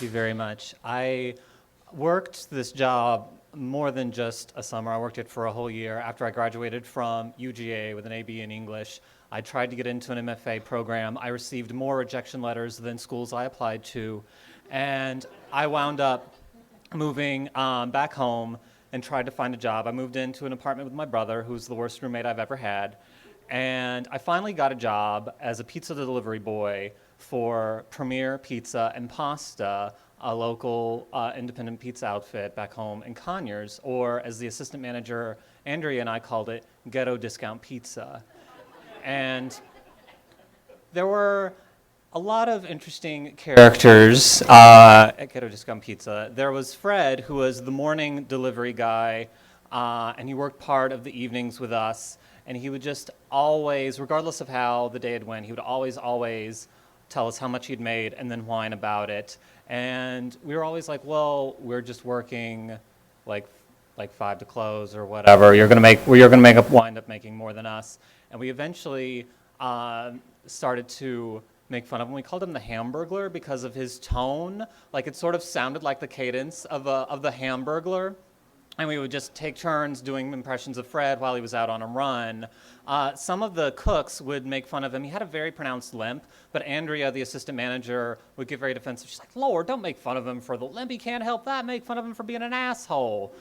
you very much. I worked this job more than just a summer. I worked it for a whole year. After I graduated from UGA with an AB in English, I tried to get into an MFA program. I received more rejection letters than schools I applied to, and I wound up moving back home and tried to find a job. I moved into an apartment with my brother, who's the worst roommate I've ever had. And I finally got a job as a pizza delivery boy for Premier Pizza and Pasta, a local independent pizza outfit back home in Conyers, or as the assistant manager, Andrea and I called it, Ghetto Discount Pizza. And there were a lot of interesting characters at Ghetto Discount Pizza. There was Fred, who was the morning delivery guy, and he worked part of the evenings with us. And he would just always, regardless of how the day had went, he would always tell us how much he'd made and then whine about it. And we were always like, well, we're just working like 5 to close or whatever. You're gonna wind up making more than us. And we eventually started to make fun of him. We called him the Hamburglar because of his tone. Like it sort of sounded like the cadence of the Hamburglar. And we would just take turns doing impressions of Fred while he was out on a run. Some of the cooks would make fun of him. He had a very pronounced limp, but Andrea, the assistant manager, would get very defensive. She's like, Lord, don't make fun of him for the limp. He can't help that. Make fun of him for being an asshole.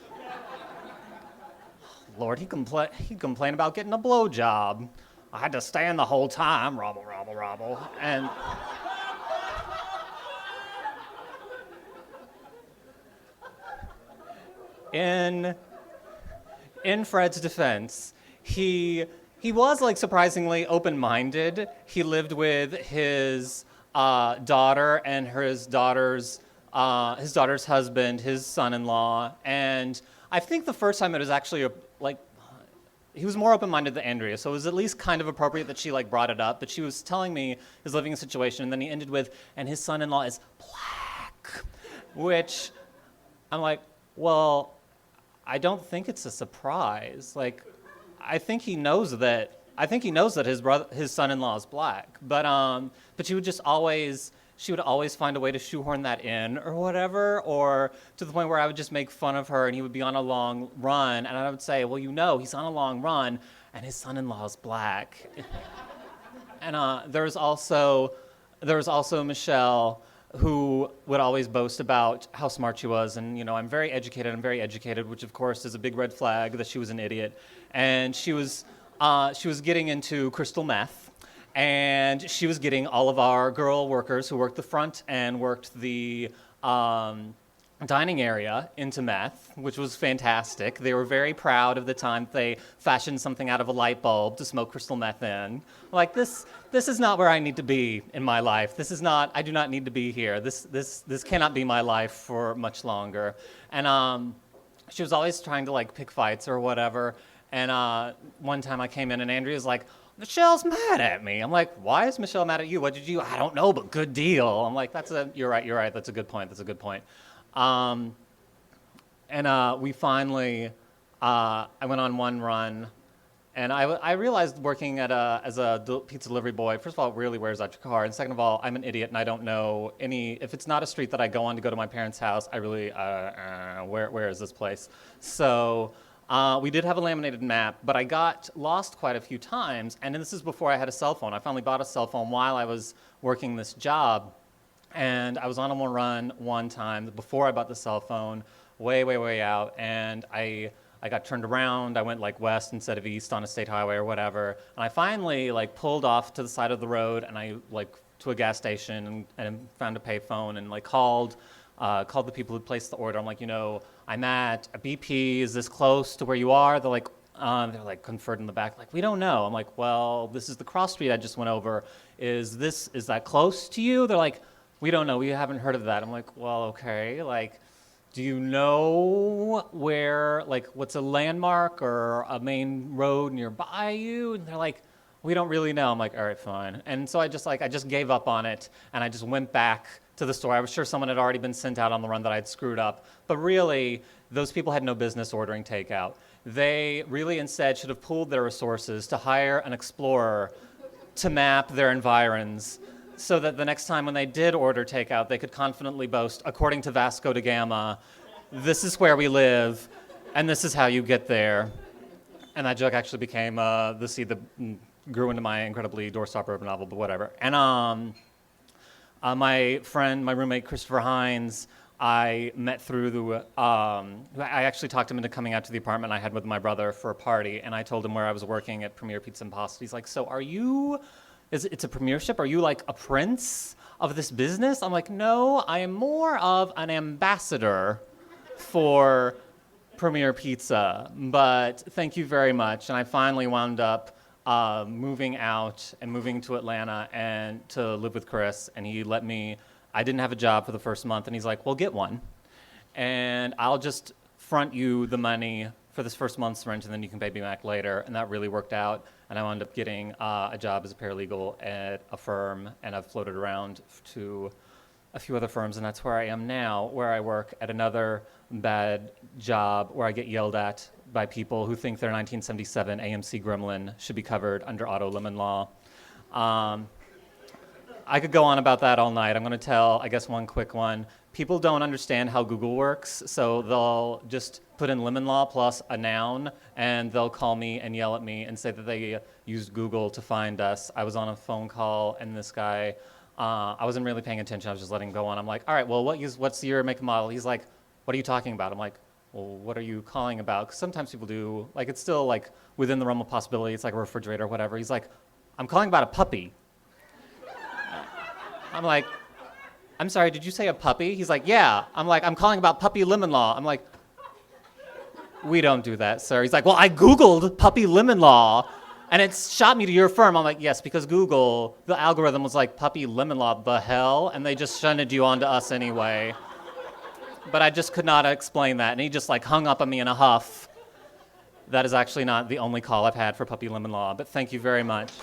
Lord, he'd complain about getting a blowjob. I had to stand the whole time, robble, robble, robble. And in Fred's defense, he was like surprisingly open-minded. He lived with his daughter and his daughter's husband, his son-in-law, and I think the first time it was actually he was more open-minded than Andrea, so it was at least kind of appropriate that she brought it up. But she was telling me his living situation, and then he ended with, "And his son-in-law is black," which I'm like, well, I don't think it's a surprise. I think he knows that. I think he knows that his son-in-law is black. But she would always find a way to shoehorn that in or whatever, or to the point where I would just make fun of her and he would be on a long run, and I would say, well, he's on a long run, and his son-in-law is black. And there was also Michelle, who would always boast about how smart she was, and I'm very educated, which of course is a big red flag that she was an idiot. And she was getting into crystal meth, and she was getting all of our girl workers who worked the front and worked the dining area into meth, which was fantastic. They were very proud of the time that they fashioned something out of a light bulb to smoke crystal meth in. Like, this is not where I need to be in my life. I do not need to be here. This cannot be my life for much longer. And she was always trying to pick fights or whatever. And one time I came in and Andrea's like, Michelle's mad at me. I'm like, why is Michelle mad at you? What did you do? I don't know, but good deal. I'm like, you're right. That's a good point. We finally, I went on one run, and I realized working as a pizza delivery boy, first of all, it really wears out your car, and second of all, I'm an idiot and I don't know if it's not a street that I go on to go to my parents' house, I really, where is this place? So we did have a laminated map, but I got lost quite a few times, and this is before I had a cell phone. I finally bought a cell phone while I was working this job. And I was on a run one time before I bought the cell phone, way out, and I got turned around. I went west instead of east on a state highway or whatever. And I finally pulled off to the side of the road, and I to a gas station and found a payphone and called the people who placed the order. I'm like, I'm at a BP. Is this close to where you are? They're conferred in the back. We don't know. I'm like, well, this is the cross street I just went over. Is that close to you? They're like, we don't know. We haven't heard of that. I'm like, well, okay. Do you know where, what's a landmark or a main road nearby you? And they're like, we don't really know. I'm like, all right, fine. And so I just gave up on it, and I just went back to the store. I was sure someone had already been sent out on the run that I'd screwed up. But really, those people had no business ordering takeout. They really instead should have pooled their resources to hire an explorer to map their environs so that the next time when they did order takeout, they could confidently boast, according to Vasco da Gama, this is where we live, and this is how you get there. And that joke actually became the seed that grew into my incredibly doorstop urban novel, but whatever. And my roommate, Christopher Hines, I met through I actually talked him into coming out to the apartment I had with my brother for a party, and I told him where I was working at Premier Pizza and Pasta. He's like, so are you, it's a premiership? Are you like a prince of this business? I'm like, no, I am more of an ambassador for Premier Pizza, but thank you very much. And I finally wound up moving out and moving to Atlanta and to live with Chris, and he let me, I didn't have a job for the first month, and he's like, well, get one, and I'll just front you the money for this first month's rent, and then you can pay me back later. And that really worked out, and I wound up getting a job as a paralegal at a firm, and I've floated around to a few other firms, and that's where I am now, where I work at another bad job where I get yelled at by people who think their 1977 AMC Gremlin should be covered under auto lemon law. I could go on about that all night. I'm going to tell, I guess, one quick one. People don't understand how Google works, so they'll just put in lemon law plus a noun, and they'll call me and yell at me and say that they used Google to find us. I was on a phone call, and this guy, I wasn't really paying attention. I was just letting him go on. I'm like, all right, well, what's your make and model? He's like, what are you talking about? I'm like, well, what are you calling about? Because sometimes people do, like, it's still like within the realm of possibility. It's like a refrigerator or whatever. He's like, I'm calling about a puppy. I'm like, I'm sorry, did you say a puppy? He's like, yeah. I'm like, I'm calling about puppy lemon law. I'm like, we don't do that, sir. He's like, well, I Googled puppy lemon law, and it shot me to your firm. I'm like, yes, because Google, the algorithm was like, puppy lemon law, the hell? And they just shunted you onto us anyway. But I just could not explain that, and he just like hung up on me in a huff. That is actually not the only call I've had for puppy lemon law, but thank you very much.